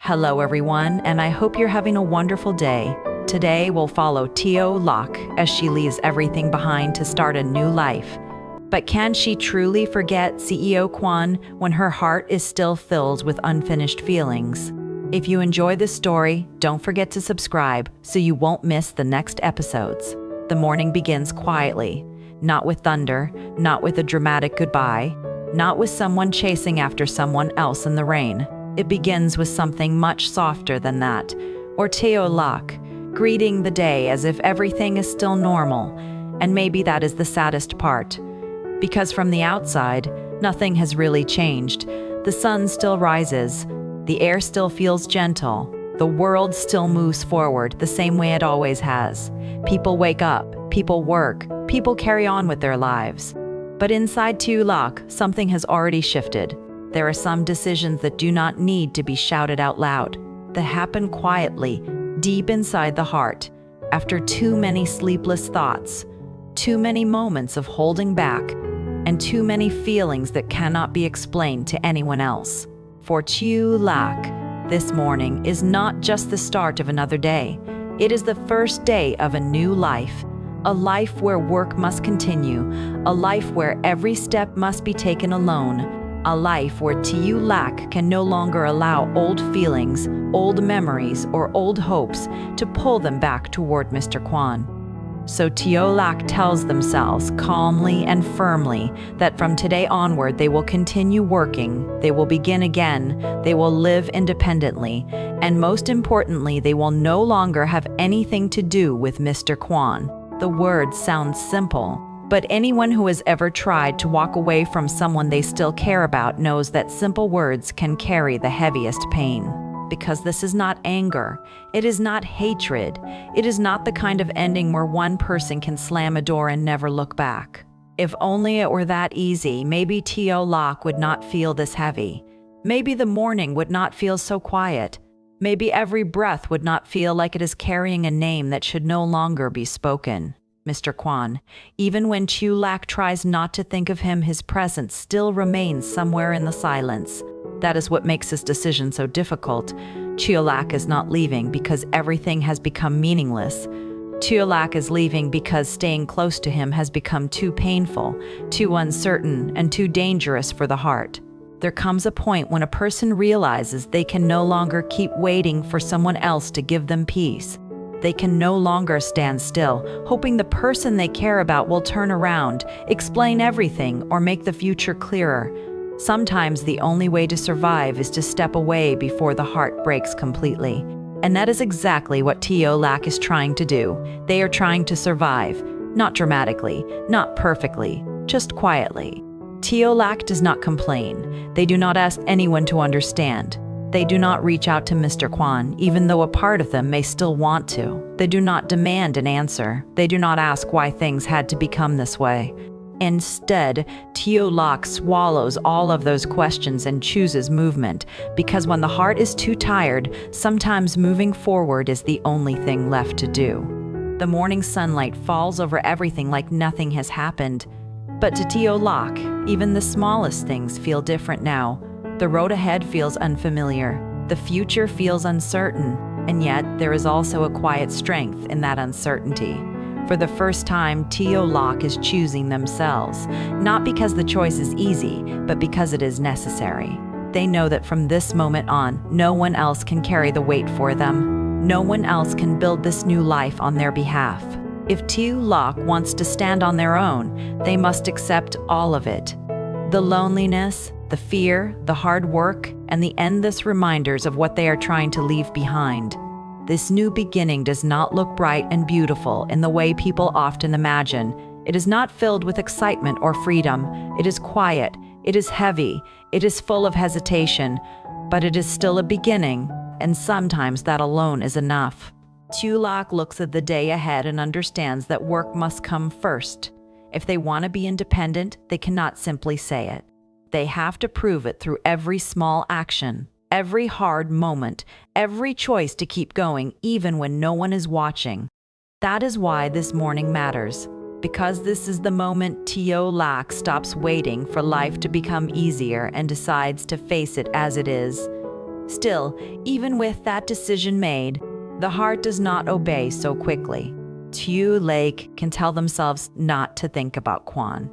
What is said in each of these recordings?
Hello everyone, and I hope you're having a wonderful day. Today we'll follow Tieu Lac as she leaves everything behind to start a new life. But can she truly forget CEO Quan when her heart is still filled with unfinished feelings? If you enjoy this story, don't forget to subscribe so you won't miss the next episodes. The morning begins quietly, not with thunder, not with a dramatic goodbye, not with someone chasing after someone else in the rain. It begins with something much softer than that, or Tieu Lac, greeting the day as if everything is still normal, and maybe that is the saddest part. Because from the outside, nothing has really changed. The sun still rises, the air still feels gentle, the world still moves forward the same way it always has. People wake up, people work, people carry on with their lives. But inside Tieu Lac, something has already shifted. There are some decisions that do not need to be shouted out loud, that happen quietly, deep inside the heart, after too many sleepless thoughts, too many moments of holding back, and too many feelings that cannot be explained to anyone else. For Tieu Lac, this morning is not just the start of another day. It is the first day of a new life, a life where work must continue, a life where every step must be taken alone, a life where Tieu Lac can no longer allow old feelings, old memories, or old hopes to pull them back toward Mr. Quan. So Tieu Lac tells themselves calmly and firmly that from today onward they will continue working, they will begin again, they will live independently, and most importantly, they will no longer have anything to do with Mr. Quan. The words sound simple, but anyone who has ever tried to walk away from someone they still care about knows that simple words can carry the heaviest pain. Because this is not anger, it is not hatred, it is not the kind of ending where one person can slam a door and never look back. If only it were that easy, maybe Tieu Lac would not feel this heavy. Maybe the morning would not feel so quiet. Maybe every breath would not feel like it is carrying a name that should no longer be spoken. Mr. Quan, even when Tieu Lac tries not to think of him, his presence still remains somewhere in the silence. That is what makes his decision so difficult. Tieu Lac is not leaving because everything has become meaningless. Tieu Lac is leaving because staying close to him has become too painful, too uncertain, and too dangerous for the heart. There comes a point when a person realizes they can no longer keep waiting for someone else to give them peace. They can no longer stand still, hoping the person they care about will turn around, explain everything, or make the future clearer. Sometimes the only way to survive is to step away before the heart breaks completely. And that is exactly what Tieu Lac is trying to do. They are trying to survive, not dramatically, not perfectly, just quietly. Tieu Lac does not complain. They do not ask anyone to understand. They do not reach out to Mr. Quan, even though a part of them may still want to. They do not demand an answer. They do not ask why things had to become this way. Instead, Tieu Lac swallows all of those questions and chooses movement, because when the heart is too tired, sometimes moving forward is the only thing left to do. The morning sunlight falls over everything like nothing has happened. But to Tieu Lac, even the smallest things feel different now. The road ahead feels unfamiliar. The future feels uncertain, and yet there is also a quiet strength in that uncertainty. For the first time, Tieu Lac is choosing themselves, not because the choice is easy, but because it is necessary. They know that from this moment on, no one else can carry the weight for them. No one else can build this new life on their behalf. If Tieu Lac wants to stand on their own, they must accept all of it. The loneliness, the fear, the hard work, and the endless reminders of what they are trying to leave behind. This new beginning does not look bright and beautiful in the way people often imagine. It is not filled with excitement or freedom. It is quiet, it is heavy, it is full of hesitation, but it is still a beginning, and sometimes that alone is enough. Tieu Lac looks at the day ahead and understands that work must come first. If they want to be independent, they cannot simply say it. They have to prove it through every small action, every hard moment, every choice to keep going even when no one is watching. That is why this morning matters, because this is the moment Tieu Lac stops waiting for life to become easier and decides to face it as it is. Still, even with that decision made, the heart does not obey so quickly. Tieu Lac can tell themselves not to think about Quan.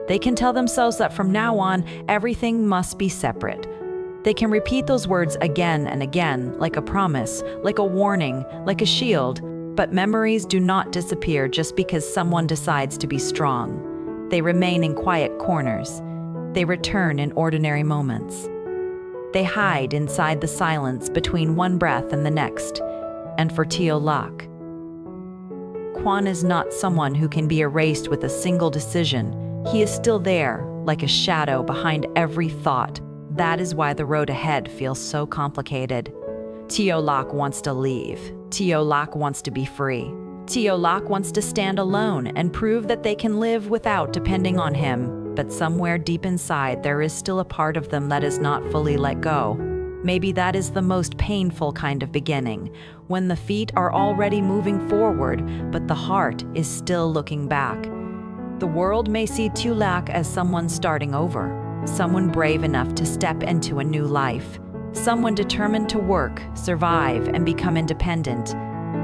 They can tell themselves that from now on, everything must be separate. They can repeat those words again and again, like a promise, like a warning, like a shield, but memories do not disappear just because someone decides to be strong. They remain in quiet corners. They return in ordinary moments. They hide inside the silence between one breath and the next. And for Tieu Lac, Quan is not someone who can be erased with a single decision. He is still there, like a shadow behind every thought. That is why the road ahead feels so complicated. Tieu Lac wants to leave. Tieu Lac wants to be free. Tieu Lac wants to stand alone and prove that they can live without depending on him. But somewhere deep inside, there is still a part of them that is not fully let go. Maybe that is the most painful kind of beginning, when the feet are already moving forward, but the heart is still looking back. The world may see Tieu Lac as someone starting over, someone brave enough to step into a new life, someone determined to work, survive, and become independent.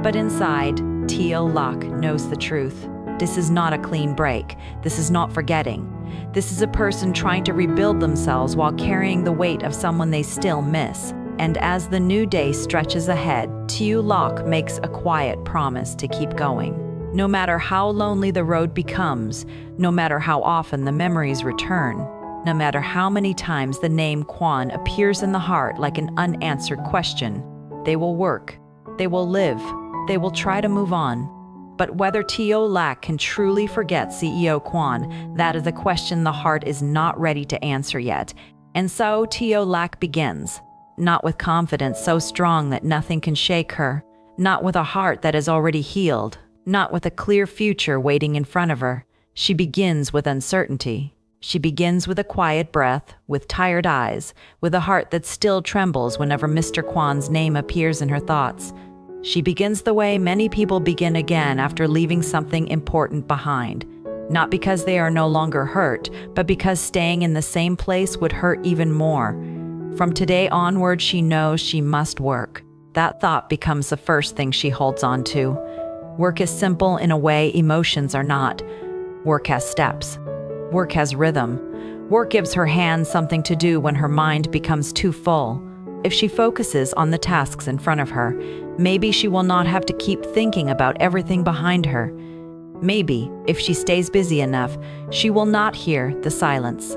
But inside, Tieu Lac knows the truth. This is not a clean break. This is not forgetting. This is a person trying to rebuild themselves while carrying the weight of someone they still miss. And as the new day stretches ahead, Tieu Lac makes a quiet promise to keep going. No matter how lonely the road becomes, no matter how often the memories return, no matter how many times the name Quan appears in the heart like an unanswered question, they will work, they will live, they will try to move on. But whether Tieu Lac can truly forget CEO Quan, that is a question the heart is not ready to answer yet. And so Tieu Lac begins, not with confidence so strong that nothing can shake her, not with a heart that is already healed, not with a clear future waiting in front of her. She begins with uncertainty. She begins with a quiet breath, with tired eyes, with a heart that still trembles whenever Mr. Quan's name appears in her thoughts. She begins the way many people begin again after leaving something important behind. Not because they are no longer hurt, but because staying in the same place would hurt even more. From today onward, she knows she must work. That thought becomes the first thing she holds on to. Work is simple in a way emotions are not. Work has steps. Work has rhythm. Work gives her hands something to do when her mind becomes too full. If she focuses on the tasks in front of her, maybe she will not have to keep thinking about everything behind her. Maybe, if she stays busy enough, she will not hear the silence.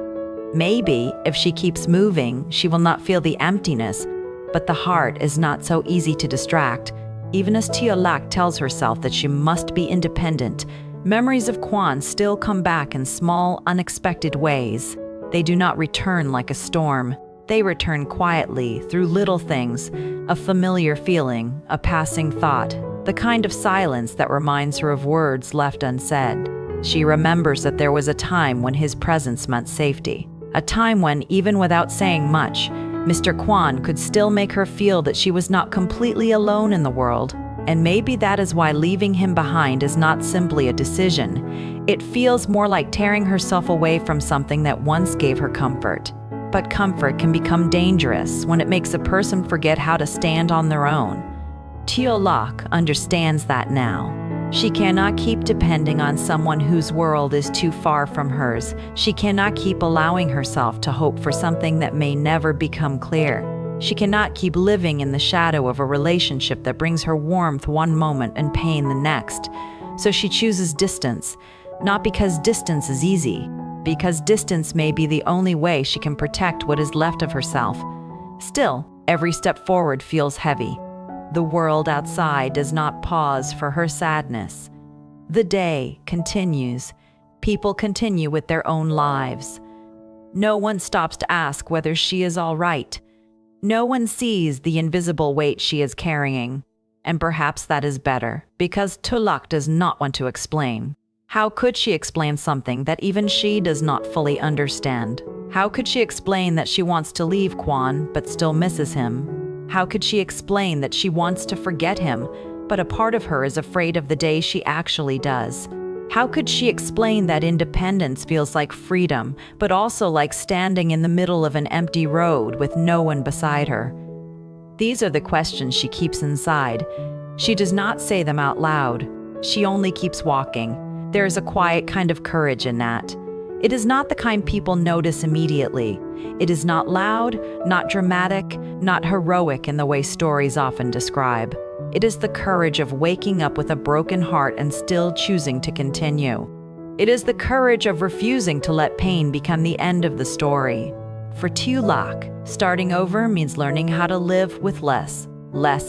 Maybe, if she keeps moving, she will not feel the emptiness. But the heart is not so easy to distract. Even as Tieu Lac tells herself that she must be independent, memories of Quan still come back in small, unexpected ways. They do not return like a storm. They return quietly through little things, a familiar feeling, a passing thought, the kind of silence that reminds her of words left unsaid. She remembers that there was a time when his presence meant safety, a time when, even without saying much, Mr. Quan could still make her feel that she was not completely alone in the world. And maybe that is why leaving him behind is not simply a decision. It feels more like tearing herself away from something that once gave her comfort. But comfort can become dangerous when it makes a person forget how to stand on their own. Tieu Lac understands that now. She cannot keep depending on someone whose world is too far from hers. She cannot keep allowing herself to hope for something that may never become clear. She cannot keep living in the shadow of a relationship that brings her warmth one moment and pain the next. So she chooses distance, not because distance is easy, because distance may be the only way she can protect what is left of herself. Still, every step forward feels heavy. The world outside does not pause for her sadness. The day continues. People continue with their own lives. No one stops to ask whether she is all right. No one sees the invisible weight she is carrying. And perhaps that is better, because Tieu Lac does not want to explain. How could she explain something that even she does not fully understand? How could she explain that she wants to leave Quan but still misses him? How could she explain that she wants to forget him, but a part of her is afraid of the day she actually does? How could she explain that independence feels like freedom, but also like standing in the middle of an empty road with no one beside her? These are the questions she keeps inside. She does not say them out loud. She only keeps walking. There is a quiet kind of courage in that. It is not the kind people notice immediately. It is not loud, not dramatic, not heroic in the way stories often describe. It is the courage of waking up with a broken heart and still choosing to continue. It is the courage of refusing to let pain become the end of the story. For Tieu Lac, starting over means learning how to live with less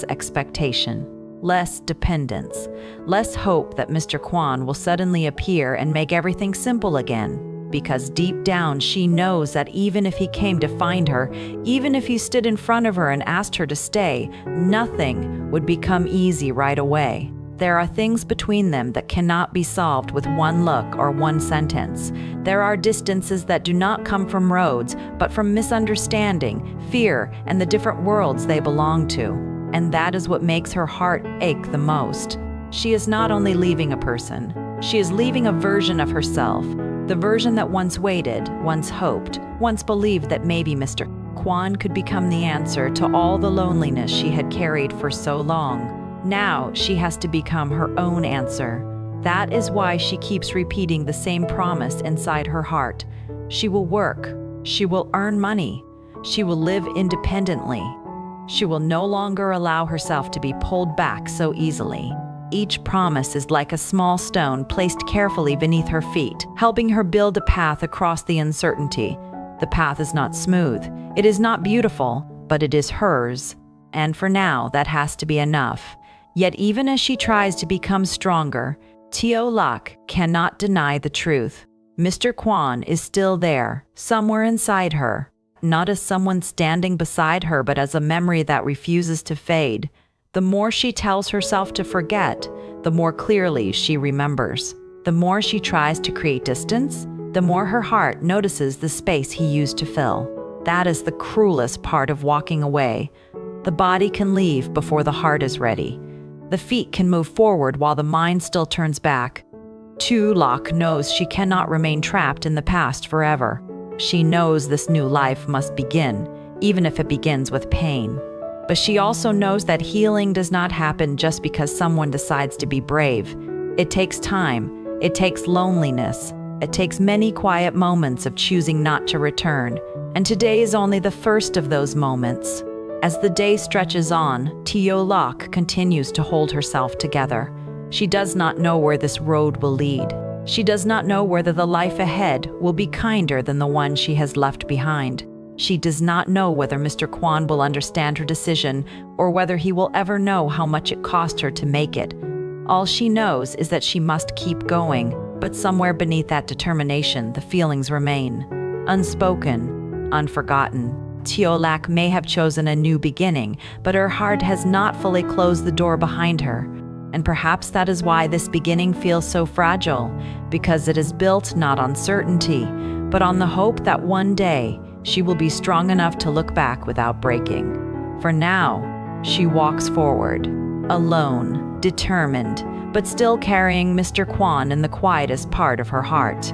expectation, less dependence, less hope that Mr. Quan will suddenly appear and make everything simple again. Because deep down she knows that even if he came to find her, even if he stood in front of her and asked her to stay, nothing would become easy right away. There are things between them that cannot be solved with one look or one sentence. There are distances that do not come from roads, but from misunderstanding, fear, and the different worlds they belong to. And that is what makes her heart ache the most. She is not only leaving a person, she is leaving a version of herself, the version that once waited, once hoped, once believed that maybe Mr. Quan could become the answer to all the loneliness she had carried for so long. Now she has to become her own answer. That is why she keeps repeating the same promise inside her heart. She will work. She will earn money. She will live independently. She will no longer allow herself to be pulled back so easily. Each promise is like a small stone placed carefully beneath her feet, helping her build a path across the uncertainty. The path is not smooth. It is not beautiful, but it is hers. And for now, that has to be enough. Yet even as she tries to become stronger, Tieu Lac cannot deny the truth. Mr. Quan is still there, somewhere inside her, not as someone standing beside her, but as a memory that refuses to fade. The more she tells herself to forget, the more clearly she remembers. The more she tries to create distance, the more her heart notices the space he used to fill. That is the cruelest part of walking away. The body can leave before the heart is ready. The feet can move forward while the mind still turns back. Tieu Lac knows she cannot remain trapped in the past forever. She knows this new life must begin, even if it begins with pain. But she also knows that healing does not happen just because someone decides to be brave. It takes time. It takes loneliness. It takes many quiet moments of choosing not to return. And today is only the first of those moments. As the day stretches on, Tieu Lac continues to hold herself together. She does not know where this road will lead. She does not know whether the life ahead will be kinder than the one she has left behind. She does not know whether Mr. Quan will understand her decision or whether he will ever know how much it cost her to make it. All she knows is that she must keep going, but somewhere beneath that determination, the feelings remain. Unspoken, unforgotten. Tieu Lac may have chosen a new beginning, but her heart has not fully closed the door behind her. And perhaps that is why this beginning feels so fragile, because it is built not on certainty, but on the hope that one day, she will be strong enough to look back without breaking. For now, she walks forward, alone, determined, but still carrying Mr. Quan in the quietest part of her heart.